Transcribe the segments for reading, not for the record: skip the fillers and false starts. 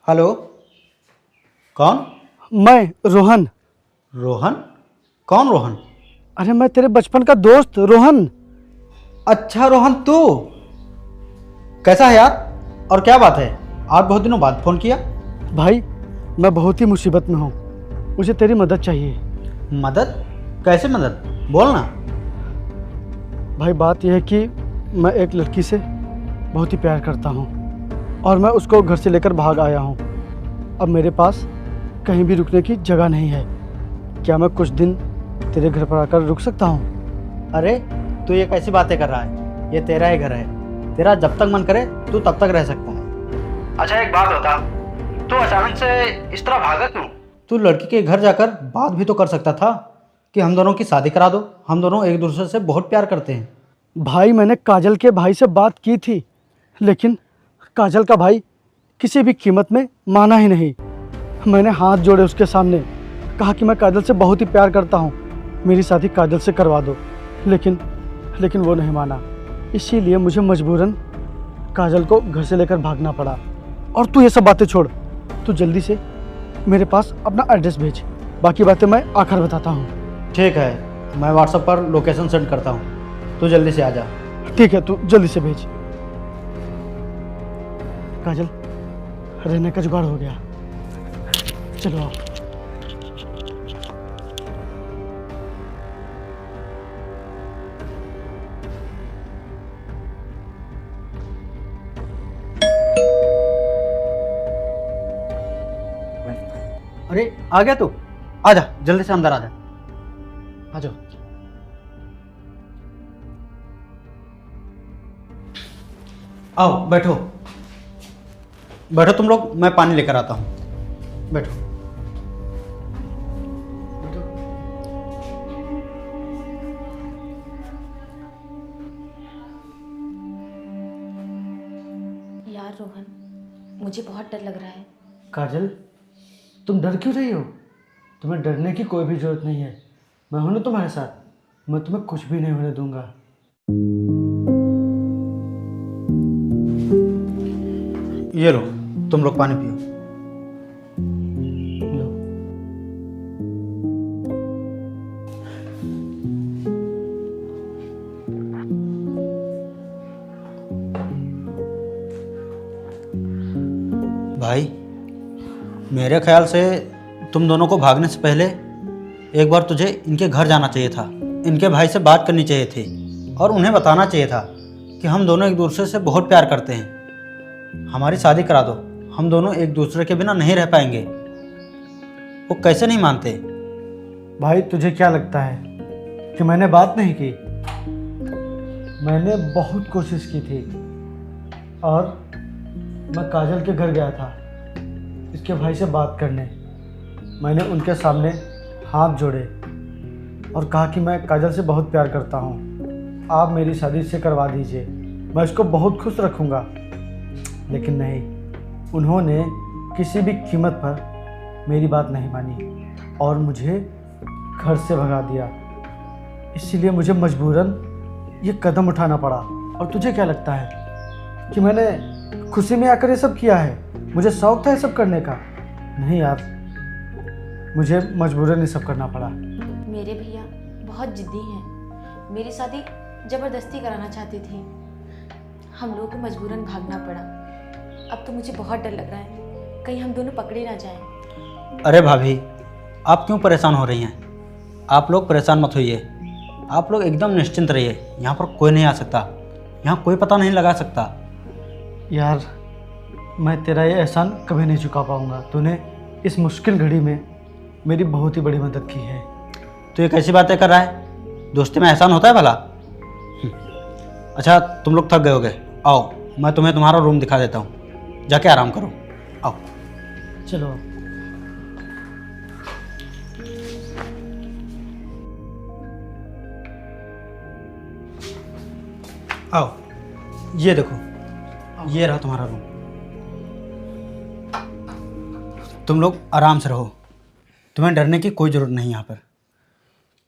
Hello. कौन? मैं रोहन। रोहन? कौन रोहन? अरे मैं तेरे बचपन का दोस्त रोहन। अच्छा रोहन, तू कैसा है यार? और क्या बात है, आज बहुत दिनों बाद फोन किया। भाई मैं बहुत ही मुसीबत में हूँ, मुझे तेरी मदद चाहिए। मदद? कैसे मदद? बोल ना। भाई बात यह है कि मैं एक लड़की से बहुत ही प्यार करता हूँ और मैं उसको घर से लेकर भाग आया हूँ। अब मेरे पास कहीं भी रुकने की जगह नहीं है। क्या मैं कुछ दिन तेरे घर पर आकर रुक सकता हूँ? अरे तू ये कैसी बातें कर रहा है? ये तेरा ही घर है, तेरा जब तक मन करे तू तब तक रह सकता है। अच्छा एक बात बता, तू अचानक से इस तरह भागा क्यों? तू लड़की के घर जाकर बात भी तो कर सकता था कि हम दोनों की शादी करा दो, हम दोनों एक दूसरे से बहुत प्यार करते हैं। भाई मैंने काजल के भाई से बात की थी, लेकिन काजल का भाई किसी भी कीमत में माना ही नहीं। मैंने हाथ जोड़े उसके सामने, कहा कि मैं काजल से बहुत ही प्यार करता हूँ, मेरी शादी काजल से करवा दो, लेकिन वो नहीं माना। इसीलिए मुझे मजबूरन काजल को घर से लेकर भागना पड़ा। और तू ये सब बातें छोड़, तू जल्दी से मेरे पास अपना एड्रेस भेज, बाकी बातें मैं आकर बताता हूँ। ठीक है, मैं व्हाट्सएप पर लोकेशन सेंड करता हूँ, तू जल्दी से आ जा। ठीक है, तू जल्दी से भेज। काजल, रहने का जुगाड़ हो गया, चलो आओ। अरे आ गया तू, आ जा जल्दी से अंदर आ जा। आ जाओ। आओ बैठो, बैठो तुम लोग, मैं पानी लेकर आता हूँ। बैठो बैठो। यार रोहन, मुझे बहुत डर लग रहा है। काजल, तुम डर क्यों रही हो? तुम्हें डरने की कोई भी जरूरत नहीं है, मैं हूं ना तुम्हारे साथ, मैं तुम्हें कुछ भी नहीं होने दूंगा। ये लो, तुम लोग पानी पियो। लो। भाई मेरे ख्याल से तुम दोनों को भागने से पहले एक बार तुझे इनके घर जाना चाहिए था, इनके भाई से बात करनी चाहिए थी और उन्हें बताना चाहिए था कि हम दोनों एक दूसरे से बहुत प्यार करते हैं, हमारी शादी करा दो, हम दोनों एक दूसरे के बिना नहीं रह पाएंगे। वो कैसे नहीं मानते? भाई तुझे क्या लगता है कि मैंने बात नहीं की? मैंने बहुत कोशिश की थी और मैं काजल के घर गया था इसके भाई से बात करने। मैंने उनके सामने हाथ जोड़े और कहा कि मैं काजल से बहुत प्यार करता हूँ, आप मेरी शादी से करवा दीजिए, मैं उसको बहुत खुश रखूँगा। लेकिन नहीं, उन्होंने किसी भी कीमत पर मेरी बात नहीं मानी और मुझे घर से भगा दिया। इसीलिए मुझे मजबूरन ये कदम उठाना पड़ा। और तुझे क्या लगता है कि मैंने खुशी में आकर ये सब किया है? मुझे शौक था ये सब करने का? नहीं यार, मुझे मजबूरन ये सब करना पड़ा। मेरे भैया बहुत जिद्दी हैं, मेरी शादी ज़बरदस्ती कराना चाहती थी, हम लोगों को मजबूरन भागना पड़ा। अब तो मुझे बहुत डर लग रहा है, कहीं हम दोनों पकड़े ना जाएं। अरे भाभी, आप क्यों परेशान हो रही हैं? आप लोग परेशान मत होइए, आप लोग एकदम निश्चिंत रहिए, यहाँ पर कोई नहीं आ सकता, यहाँ कोई पता नहीं लगा सकता। यार मैं तेरा ये एहसान कभी नहीं चुका पाऊंगा। तूने इस मुश्किल घड़ी में मेरी बहुत ही बड़ी मदद की है। तो ये कैसी बातें कर रहा है? दोस्ती में एहसान होता है भला? अच्छा तुम लोग थक गए होगे, आओ मैं तुम्हें तुम्हारा रूम दिखा देता हूँ, जाके आराम करो, आओ। चलो। आओ, ये देखो, ये रहा तुम्हारा रूम। तुम लोग आराम से रहो, तुम्हें डरने की कोई ज़रूरत नहीं यहाँ पर।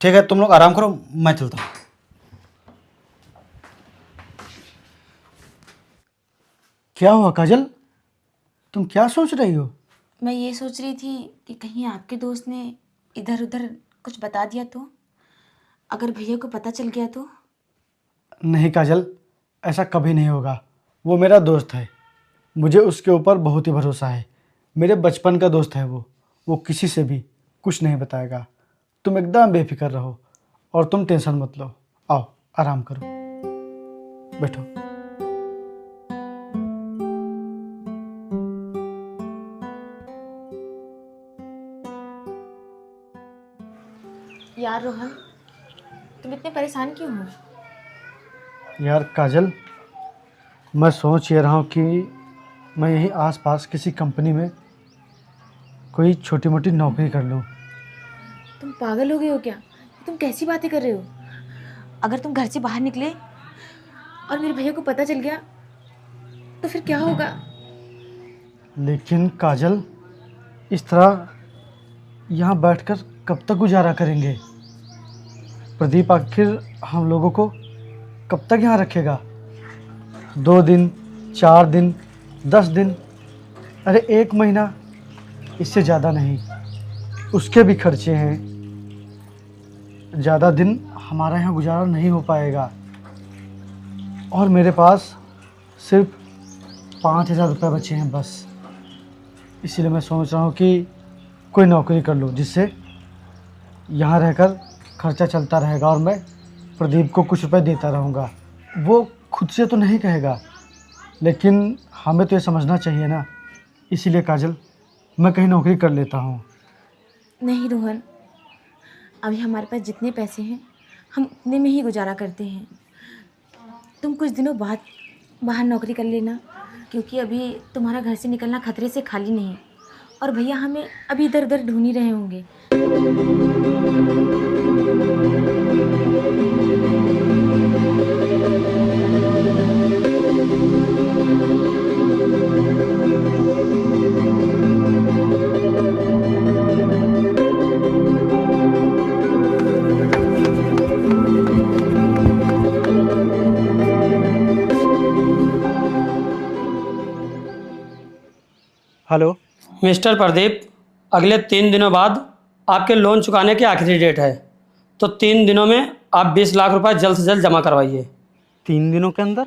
ठीक है, तुम लोग आराम करो, मैं चलता हूँ। क्या हुआ काजल? तुम क्या सोच रही हो? मैं ये सोच रही थी कि कहीं आपके दोस्त ने इधर उधर कुछ बता दिया तो, अगर भैया को पता चल गया तो। नहीं काजल, ऐसा कभी नहीं होगा। वो मेरा दोस्त है, मुझे उसके ऊपर बहुत ही भरोसा है। मेरे बचपन का दोस्त है वो किसी से भी कुछ नहीं बताएगा। तुम एकदम बेफिक्र रहो और तुम टेंशन मत लो। आओ आराम करो, बैठो। यार रोहन, तुम इतने परेशान क्यों हो? यार काजल, मैं सोच ये रहा हूँ कि मैं यहीं आसपास किसी कंपनी में कोई छोटी मोटी नौकरी कर लूँ। तुम पागल हो गए हो क्या? तुम कैसी बातें कर रहे हो? अगर तुम घर से बाहर निकले और मेरे भैया को पता चल गया तो फिर क्या होगा? लेकिन काजल, इस तरह यहाँ बैठकर कब तक गुजारा करेंगे? प्रदीप आखिर हम लोगों को कब तक यहाँ रखेगा? 2 दिन, 4 दिन, 10 दिन, अरे 1 महीना, इससे ज़्यादा नहीं। उसके भी खर्चे हैं। ज़्यादा दिन हमारा यहाँ गुजारा नहीं हो पाएगा और मेरे पास सिर्फ 5,000 रुपये बचे हैं बस। इसीलिए मैं सोच रहा हूँ कि कोई नौकरी कर लूँ जिससे यहाँ रहकर खर्चा चलता रहेगा और मैं प्रदीप को कुछ रुपए देता रहूँगा। वो खुद से तो नहीं कहेगा, लेकिन हमें तो ये समझना चाहिए ना। इसीलिए काजल, मैं कहीं नौकरी कर लेता हूँ। नहीं रोहन, अभी हमारे पास जितने पैसे हैं हम उतने में ही गुजारा करते हैं। तुम कुछ दिनों बाद बाहर नौकरी कर लेना, क्योंकि अभी तुम्हारा घर से निकलना खतरे से खाली नहीं, और भैया हमें अभी इधर उधर ढूंढ ही रहे होंगे। हेलो। मिस्टर प्रदीप, अगले 3 दिनों बाद आपके लोन चुकाने की आखिरी डेट है, तो 3 दिनों में आप 20 लाख रुपए जल्द से जल्द जमा करवाइए। 3 दिनों के अंदर?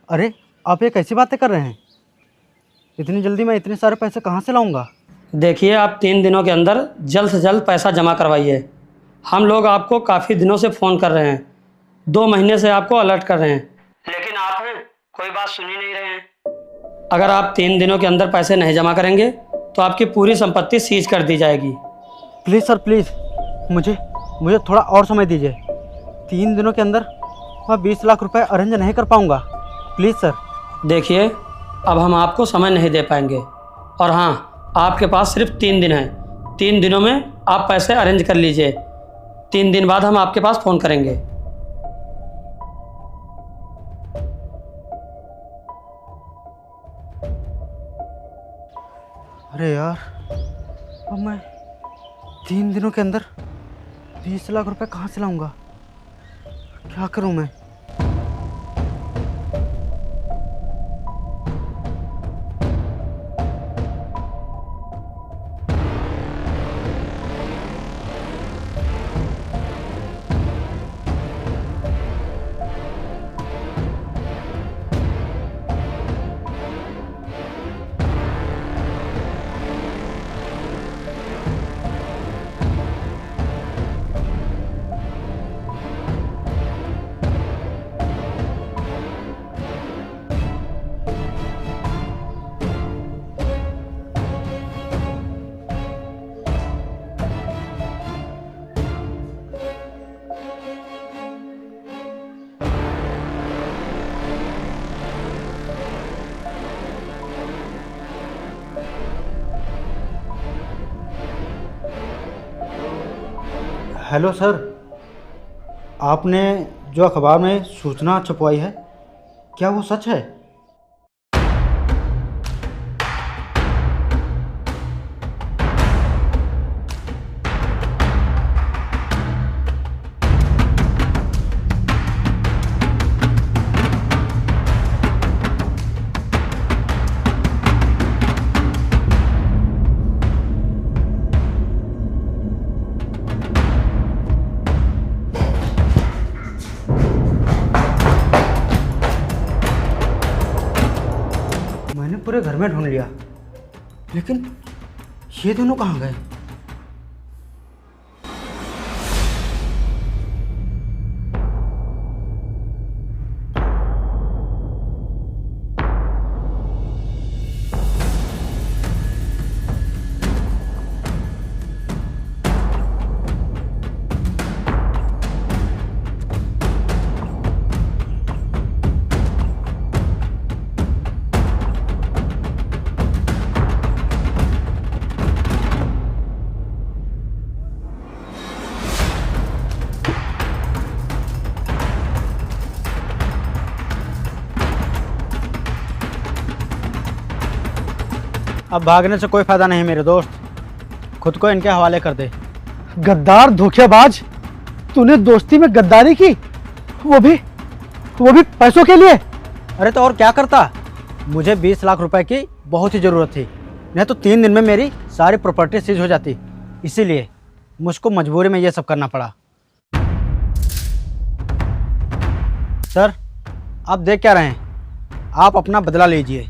अरे आप ये कैसी बातें कर रहे हैं? इतनी जल्दी मैं इतने सारे पैसे कहाँ से लाऊंगा? देखिए, आप 3 दिनों के अंदर जल्द से जल्द पैसा जमा करवाइए। हम लोग आपको काफ़ी दिनों से फ़ोन कर रहे हैं, 2 महीने से आपको अलर्ट कर रहे हैं, लेकिन आप हैं कोई बात सुन ही नहीं रहे हैं। अगर आप 3 दिनों के अंदर पैसे नहीं जमा करेंगे तो आपकी पूरी संपत्ति सीज कर दी जाएगी। प्लीज़ सर, प्लीज़ मुझे थोड़ा और समय दीजिए। 3 दिनों के अंदर मैं 20 लाख रुपए अरेंज नहीं कर पाऊंगा। Please sir. देखिए, अब हम आपको समय नहीं दे पाएंगे, और हाँ, आपके पास सिर्फ 3 दिन है। 3 दिनों में आप पैसे अरेंज कर लीजिए। 3 दिन बाद हम आपके पास फ़ोन करेंगे। अरे यार, अब मैं 3 दिनों के अंदर 20 लाख रुपए कहाँ से लाऊंगा? क्या करूं मैं? हेलो सर, आपने जो अखबार में सूचना छपवाई है, क्या वो सच है? पूरे घर में ढूंढ लिया, लेकिन ये दोनों कहाँ गए? अब भागने से कोई फायदा नहीं मेरे दोस्त, खुद को इनके हवाले कर दे। गद्दार, धोखेबाज, तूने दोस्ती में गद्दारी की, वो भी पैसों के लिए। अरे तो और क्या करता, मुझे 20 लाख रुपए की बहुत ही ज़रूरत थी, नहीं तो 3 दिन में मेरी सारी प्रॉपर्टी सीज हो जाती, इसीलिए मुझको मजबूरी में ये सब करना पड़ा। सर, आप देख क्या रहे हैं, आप अपना बदला लीजिए।